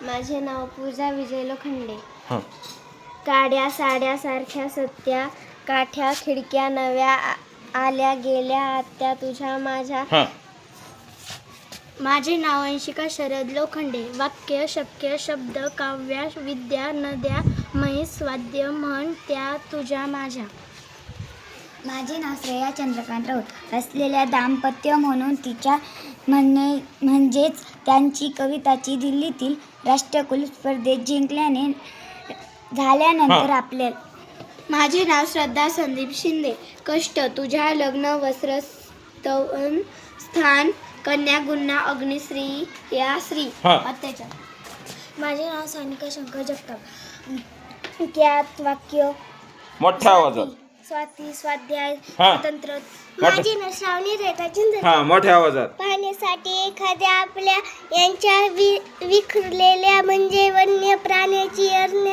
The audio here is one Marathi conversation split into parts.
माझे नाव पूजा विजय लोखंडे. हं. काड्या साड्या सारख्या सत्या, काठ्या खिडक्या नव्या आल्या गेल्या आत्या तुझ्या माझ्या. हं. माझे नाव अंशिका शरद लोखंडे. वाक्य शक्य शब्द काव्य विद्या नद्या म्हैस वाद्य म्हण त्या तुझ्या माझ्या. माझे नाव श्रेया चंद्रकांत राऊत. असलेल्या दाम्पत्य म्हणून तिच्या म्हणजेच त्यांची कविताची दिल्लीतील राष्ट्रकुल स्पर्धेत जिंकल्याने झाल्यानंतर आपल्या. माझे नाव श्रद्धा संदीप शिंदे. कष्ट तुझ्या लग्न वस्त्र स्तवन स्थान कन्या गुन्हा अग्निश्री या श्री अत्याचार. माझे नाव सानिका शंकर जगताप. त्यात वाक्य मोठ्या आवाजात. स्वाती स्वाध्याय हा. स्वतंत्र. मोठ्या- माझे नाव श्रावणी रेखा चिंचर. हा, मोठ्या आवाजात. पाहण्यासाठी एखाद्या आपल्या यांच्या विखरलेल्या म्हणजे वन्य प्राण्याची अरण्य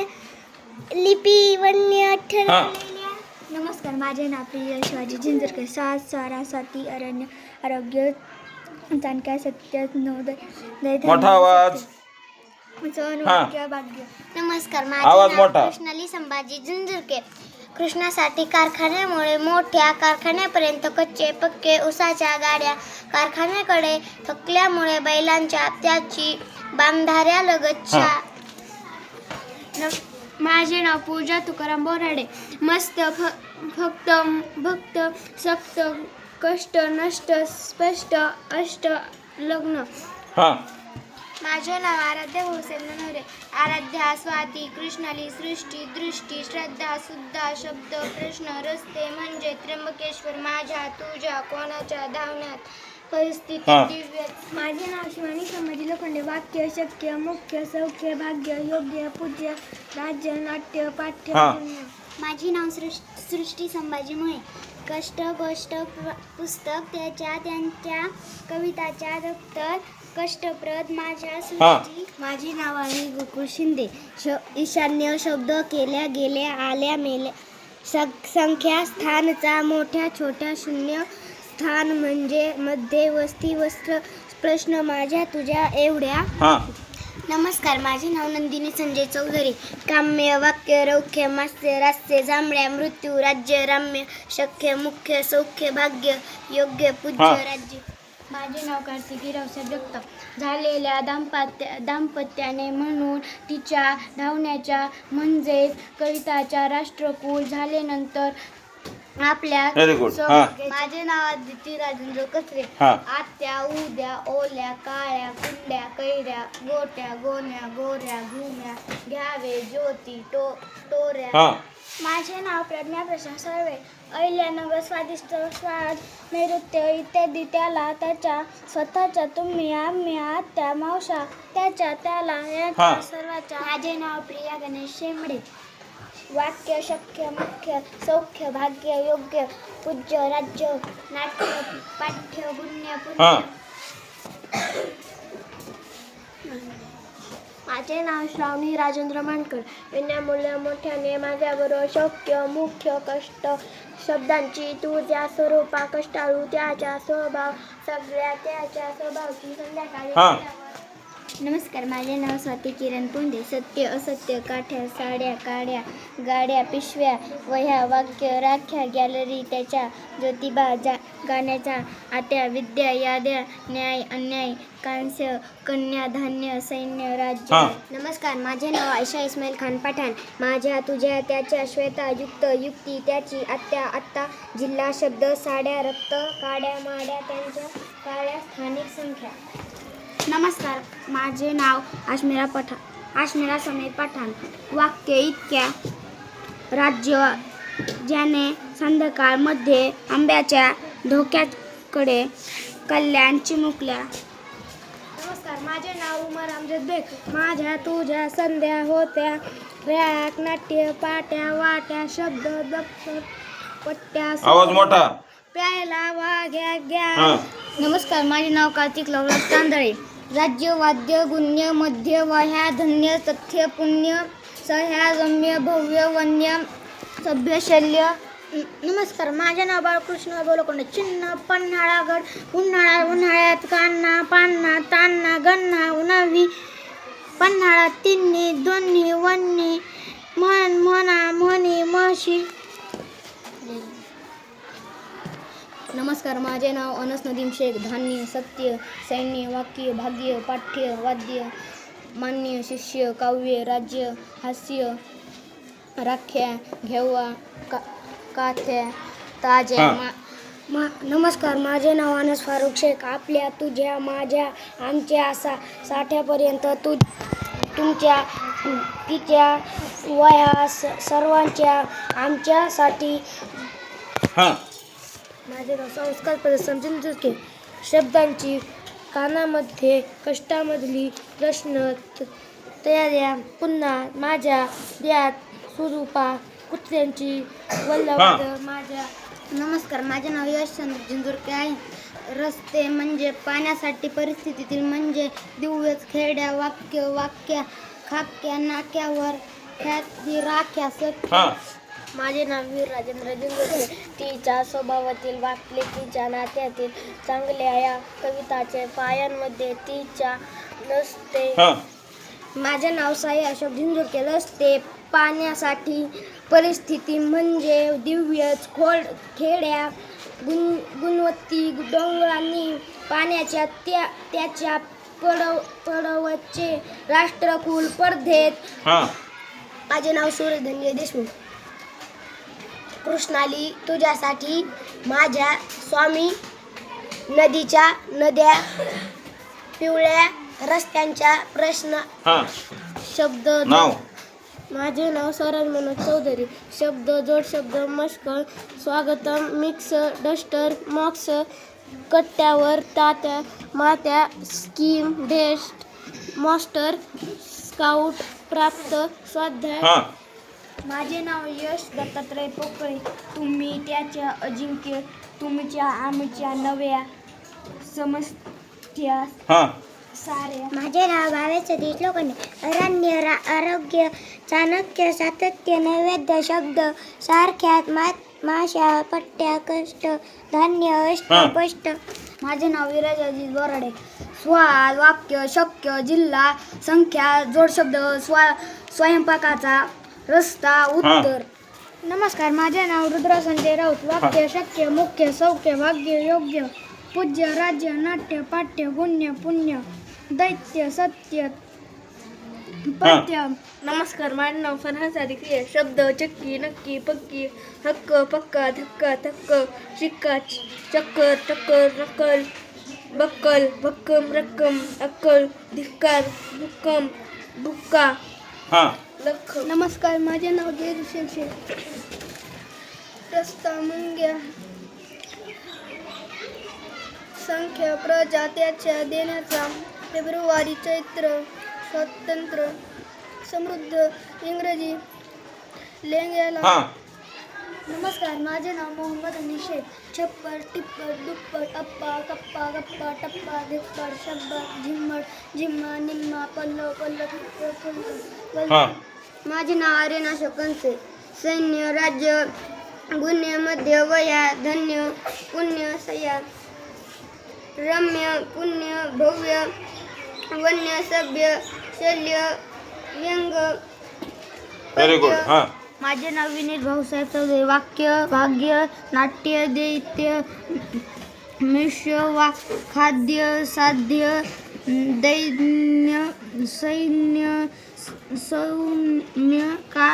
लिपी वन्य ठरलेल्या. नमस्कार, माझे नाव प्रिय शिवाजी जिंजरकर. सात सारा साती अरण्य आरोग्य चाणक्य सत्य नवोदय मोठा आवाज. वाक्य भाग्य. नमस्कार, माझे आवाज नाव मोठा. कृष्णाली संभाजी जिंजरकर. कृष्णासाठी कारखान्यामुळे मोठ्या कारखान्यापर्यंत कच्चे पक्के उसाच्या गाड्या कारखान्याकडे थकल्यामुळे बैलांच्या त्याची बांधाऱ्यालगतच्या. माझे नाव पूजा तुकाराम बोराडे. मस्त फक्त भक्त सक्त कष्ट नष्ट स्पष्ट अष्ट लग्न. हा. माझे नाव आराध्या भोसेन नवरे. आराध्या स्वाती कृष्णाली सृष्टी दृष्टी श्रद्धा सुद्धा शब्द प्रश्न रस्ते म्हणजे त्र्यंबकेश्वर माझ्या तुझ्या कोणाच्या धावण्यात परिस्थिती दिव्य. माझे नाव शिवानी संभाजी लोखंडे. वाक्य शक्य मुख्य सौख्य भाग्य योग्य पूज्य राज्य नाट्य पाठ्य. माझे नाव सृष्टी संभाजी मोहे. कष्ट गोष्ट पुस्तक त्यांच्या कविताच्या दप्तर कष्टप्रद माझ्या सृष्टी. माझे नाव आहे गोकुळ शिंदे. ईशान्य शब्द केल्या गेल्या आल्या मेल्या संख्या स्थानचा मोठ्या छोट्या शून्य स्थान म्हणजे मध्ये वस्ती वस्त्र प्रश्न माझ्या तुझ्या एवढ्या. नमस्कार, माझे नाव नंदिनी संजय चौधरी. काम्य वाक्य रौख्य मास्य रास्य जांभळ्या मृत्यू राज्य राम्य शक्य मुख्य सौख्य भाग्य योग्य पूज्य राज्य. माझे नाव कार्तिकी रावसाहेब जगताप. झालेल्या दाम्पत्याने म्हणून तिच्या धावण्याच्या म्हणजेच कविताच्या राष्ट्रकुल झाल्यानंतर आपल्या. माझे नाव आदिती राजेंद्र कचरे. आत्या उद्या ओल्या काळ्या कुंड्या कैऱ्या गोट्या गोण्या गोऱ्या घुम्या घ्यावे ज्योती टोऱ्या. माझे नाव प्रज्ञा प्रशांत सर्वे. अहिल्यानगर स्वादिष्ट स्वाद नैऋत्य इत्यादी त्याला त्याच्या स्वतःच्या तुम्ही आम्ही आत्या मावशा त्याच्या त्याला याच्या सर्वाच्या. माझे नाव प्रिया गणेश शेंबडे. वाक्य शक्य मुख्य सौख्य भाग्य योग्य पूज्य राज्य नाट्य पाठ्य पुण्य पुण्य. माझे नाव श्रावणी राजेंद्र मानकर. विनामूल्य मोठ्याने माझ्याबरोबर शक्य मुख्य कष्ट शब्दांची तुझ्या स्वरूपा कष्टाळू त्याच्या स्वभाव सगळ्या त्याच्या स्वभावची संध्याकाळी. नमस्कार, माझे नाव स्वाती किरण पुंडे. सत्य असत्य काठ्या साड्या काड्या गाड्या पिशव्या वह्या वाक्य राख्या गॅलरी त्याच्या ज्योतिबा गाण्याचा आत्या विद्या याद्या न्याय अन्याय कांस्य कन्या धान्य सैन्य राज्य. नमस्कार, माझे नाव आयशा इस्माईल खान पठाण. माझ्या तुझ्या त्याच्या श्वेता युक्त युक्ती त्याची आत्या आत्ता जिल्हा शब्द साड्या रक्त काड्या माड्या त्यांच्या काळ्या स्थानिक संख्या. नमस्कार, माझे नाव आश्मिरा समीर पठाण. वाक्य इतक्या राज्य ज्याने संध्याकाळ मध्ये आंब्याच्या धोक्याकडे कल्याण चिमुकल्या. नमस्कार, माझे नाव उमर अमजद बेग. माझ्या तुझ्या संध्या होत्या रॅक नाट्य पाट्या वाट्या शब्द दप्तर पट्ट्या आवाज मोठा. प्यायला वाघ्या घ्या. नमस्कार, माझे नाव कार्तिक लवराज तांदळे. राज्य वाद्य गुण्य मध्य वह्या धन्य तथ्य पुण्य सह्या रम्य भव्य वन्य सभ्य शल्य. नमस्कार, माझे नाव बाळकृष्ण बोलकोंडे. चिन्ह पन्हाळागड उन्हाळ्यात कान्हा पान्हा तान्हा गन्हा उन्हावी पन्हाळा तिन्ही दोन्ही वन्नी म्हण म्हणा म्हणी म्हशी. नमस्कार, माझे नाव अनस नदीम शेख. धान्य, सत्य, सैन्य, वाक्य, भाग्य, पाठ्य, वाद्य, मान्य, शिष्य, काव्य, राज्य, हास्य, राख्या, घेवा, काथ्या, ताज्या. नमस्कार, माझे नाव अनस फारुख शेख. आपल्या, तुझ्या, माझ्या, आमच्या साठ्यापर्यंत तुमच्या, तिच्या, वया सर्वांच्या, आमच्यासाठी. माझे नाव संस्कार पद समजून चुके. शब्दांची कानामध्ये कष्टामधली प्रश्न तयाऱ्या पुन्हा माझ्या द्यात स्वरूपा कुत्र्यांची वल्लवाद माझ्या. नमस्कार, माझे नाव यशचंद्र जिंजुरके आहे. रस्ते म्हणजे पाण्यासाठी, परिस्थितीतील म्हणजे दिव्यच, खेड्या वाक्या खाक्या नाक्यावर ख्याती राख्या सख्या. माझे नाव वीर राजेंद्र जिंजुरके. तिच्या स्वभावातील वाकलेकीच्या नात्यातील चांगल्या या कविताचे पायांमध्ये तिच्या नसते. माझे नाव साई अशोक जिंजुरके. रस्ते पाण्यासाठी, परिस्थिती म्हणजे दिव्यच, खेड्या गुणवत्ती डोंगरांनी पाण्याच्या त्याच्या पडवचे राष्ट्रकुल पडदेत. माझे नाव सूर्यधन्य देशमुख. कृष्णाली तुझ्यासाठी माझ्या स्वामी, नद्या पिवळ्या रस्त्यांच्या प्रश्न. शब्द माझे नाव स्वराज मनोज चौधरी. शब्द जोड शब्द मस्कळ स्वागतम मिक्स डस्टर मॉक्स कट्ट्यावर तात्या मात्या स्कीम डेस्ट मास्टर स्काउट प्राप्त स्वाध्याय. माझे नाव यश दत्तात्रय पोकळे. तुम्ही त्याच्या अजिंक्य, तुमच्या आमच्या नव्या समस्या साऱ्या. माझे नाव भावेश सतीश लोखंडे. अरण्य आरोग्य चाणक्य सातत्य नैवेद्य शब्द सारख्यात माशा पट्ट्या कष्ट धान्य अष्टपष्ट. माझे नाव विराज अजित बोराडे. स्वाद वाक्य शक्य जिल्हा संख्या जोडशब्द स्वयंपाकाचा रस्ता उत्तर. नमस्कार, माझे नाव रुद्र संजय राऊत. वाक्य शक्य मुख्य सौख्य भाग्य योग्य पूज्य राज्य नाट्य पाठ्य गुण्य पुण्य दैत्य सत्य पथ्य. नमस्कार, माझे नाव फरहाद सादिक. शब्द चक्की नक्की पक्की हक्क पक्का धक्का थक्क शिक्का चक्कर टक्कर नक्कल बक्कल भक्कम रक्कम अक्कल धिक्कार भुक्कम बुक्का लख. नमस्कार, माझे नाव जयदुषण शेख. रस्ता मुंग्या संख्या प्रजात्याच्या देण्याचा फेब्रुवारी चैत्र स्वातंत्र्य समृद्ध इंग्रजी लेंग्याला. नमस्कार, माझे नाव मोहम्मद अली शेख. छप्पर टिप्पर दुप्पट अप्पा कप्पा गप्पा टप्पा धिप्पड शब्द झिम्मड झिम्मा निम्मा पल्लो पल्लो. माझे नाव आर्यन अशोक कंसे. सैन्य राज्य गुण्य मध्य वया धन्य पुण्य सया रम्य पुण्य भव्य वन्य सभ्य शल्य व्यंग. Very good. माझे नाव विनीत भाऊसाहेब चौधरी. वाक्य भाग्य नाट्य दैत्य मिश्र खाद्य साध्य दैन्य सैन्य सौम्य का.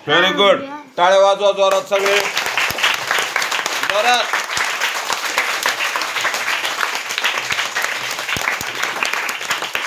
Very good. टाळ्या वाजवा जोरात सगळे जोरात.